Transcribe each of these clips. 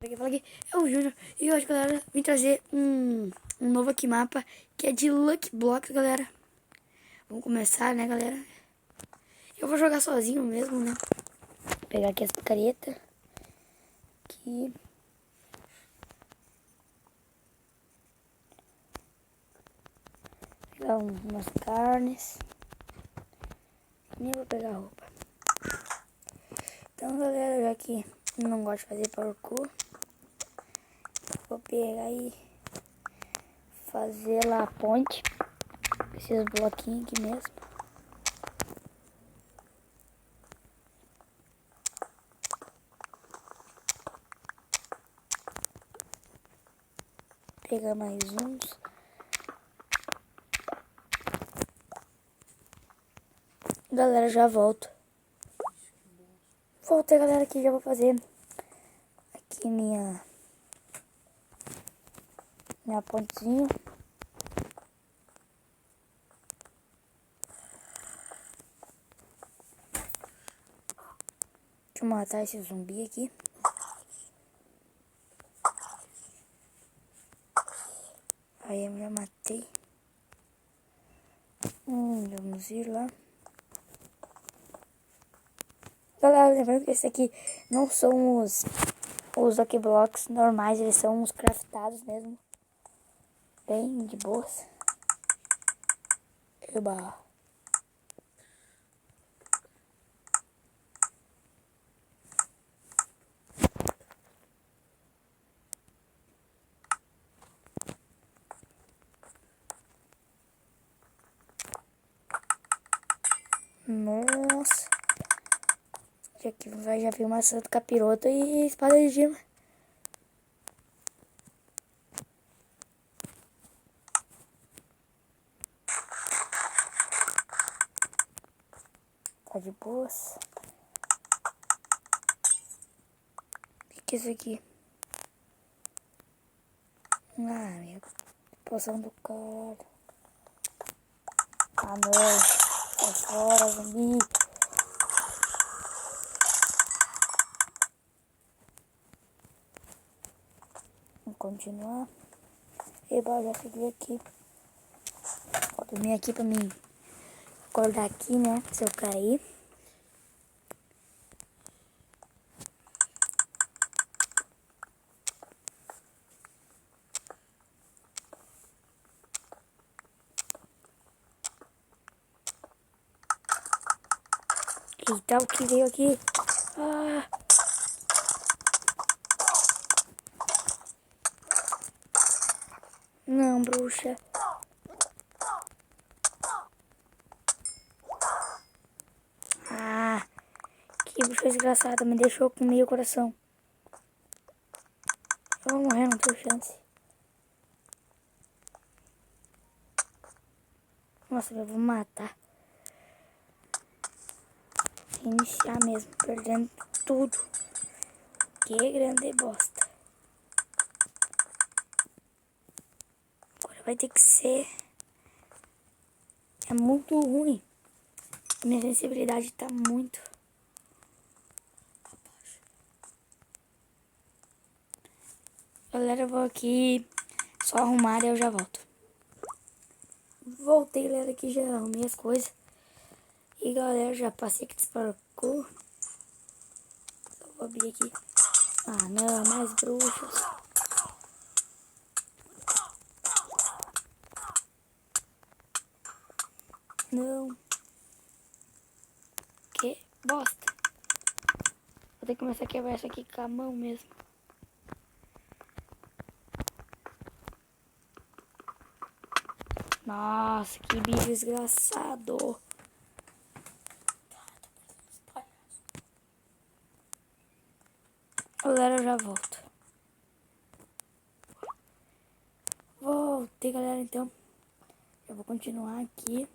Fala aqui, é o Júnior e hoje, galera, vim trazer um novo aqui mapa que é de Lucky Blocks, galera. Vamos começar, né, galera? Eu vou jogar sozinho mesmo, né? Vou pegar aqui as picaretas. Aqui. Pegar umas carnes. Nem vou pegar roupa. Então, galera, já que eu não gosto de fazer parkour, vou pegar e fazer lá a ponte. Esses bloquinhos aqui mesmo. Pegar mais uns. Galera, já volto. Voltei, galera, aqui já vou fazer aqui minha pontezinha. Deixa eu matar esse zumbi aqui. Aí eu já matei. Vamos ir lá. Galera, lembrando que esse aqui não são os Lucky Blocks normais, eles são os craftados mesmo. Bem de boas. Eba. Nossa. Aqui já vi uma santa capiroto e espada de gema. Tá de boas. O que é isso aqui? Ah, minha poção do cara. Ah, não. Sai fora, zumbi. Vamos continuar. Eba, já cheguei aqui. Vou dormir aqui pra mim acordar aqui, né? Se eu cair. Eita, o que veio aqui? Ah! Não, bruxa. Ah! Que bruxa desgraçada, me deixou com meio coração. Eu vou morrer, não tenho chance. Nossa, eu vou matar. Iniciar mesmo, perdendo tudo. Que grande bosta. Agora vai ter que ser. É muito ruim. Minha sensibilidade tá muito abaixo. Galera, eu vou aqui só arrumar e eu já volto. Voltei, galera, aqui já arrumei as coisas. E galera, já passei aqui desse parkour. Eu vou abrir aqui. Ah não, mais bruxas. Não. Que bosta. Vou ter que começar a quebrar isso aqui com a mão mesmo. Nossa, que bicho desgraçado. Galera, eu já volto. Voltei, galera, então. Eu vou continuar aqui.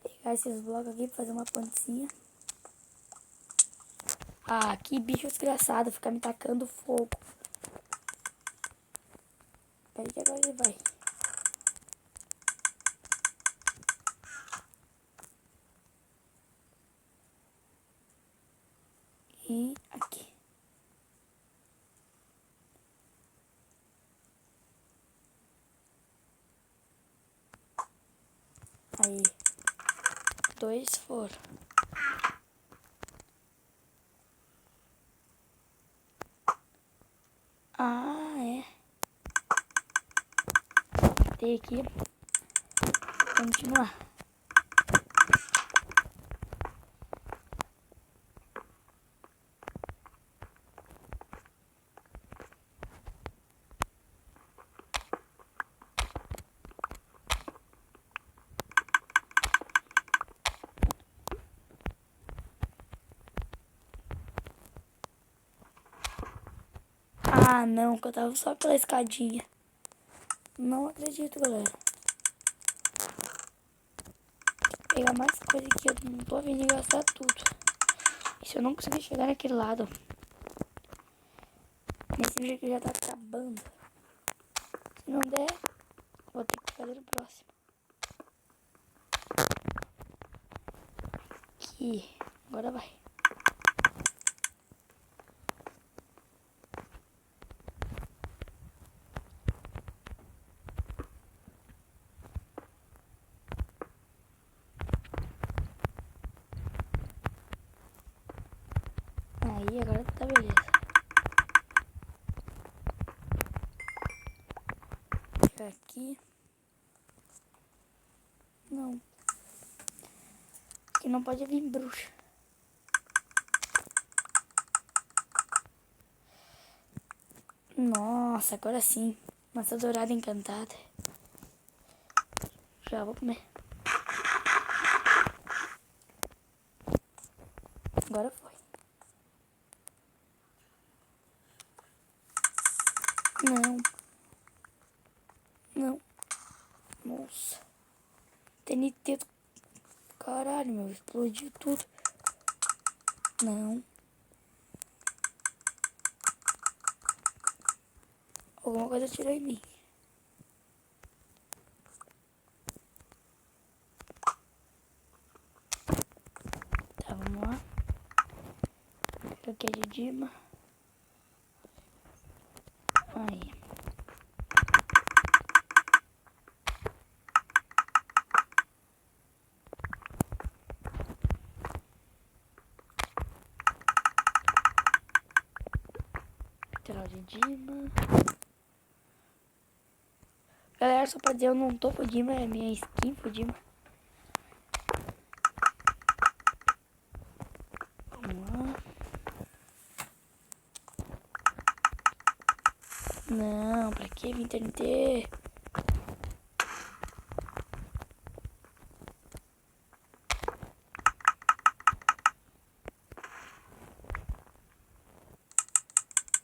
Pegar esses blocos aqui pra fazer uma pontezinha. Ah, que bicho desgraçado. Ficar me tacando fogo. Peraí que agora ele vai. E Aqui. Aí. 2 foram. Ah, é. Tem aqui. Continuar. Ah, não, que eu tava só pela escadinha. Não acredito, galera. Vou pegar mais coisa aqui, eu não tô vindo gastar tudo. E se eu não conseguir chegar naquele lado, nesse vídeo que já tá acabando. Se não der, vou ter que fazer o próximo. Aqui, agora vai. Aí, agora tá beleza. Fica aqui. Não. Aqui não pode vir bruxa. Nossa, agora sim. Maçã dourada encantada. Já vou comer. Agora foi. Não. Não. Nossa. TNT. Caralho, meu. Explodiu tudo. Não. Alguma coisa tirou em mim. Tá, vamos lá. Aqui é de Dima. Aí. Lateral de Dima. Galera, só pra dizer, eu não tô pro Dima, é minha skin pro Dima. Vamos lá. Não, pra que vir TNT?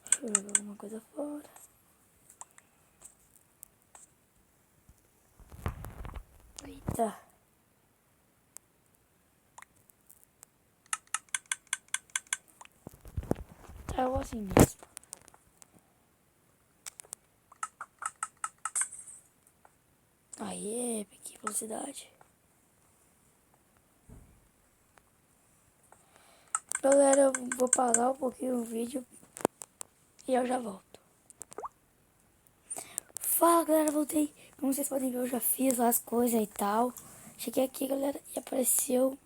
Deixa eu jogar alguma coisa fora. Eita. Tá, eu vou assim mesmo. Aê, peguei velocidade. Galera, eu vou parar um pouquinho o vídeo e eu já volto. Fala, galera, voltei. Como vocês podem ver, eu já fiz lá as coisas e tal. Cheguei aqui, galera, e apareceu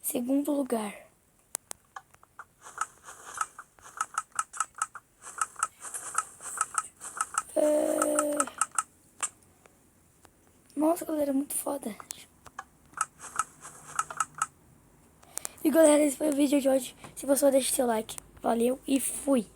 segundo lugar. Nossa, galera, muito foda. E galera, esse foi o vídeo de hoje. Se gostou, deixe seu like. Valeu e fui!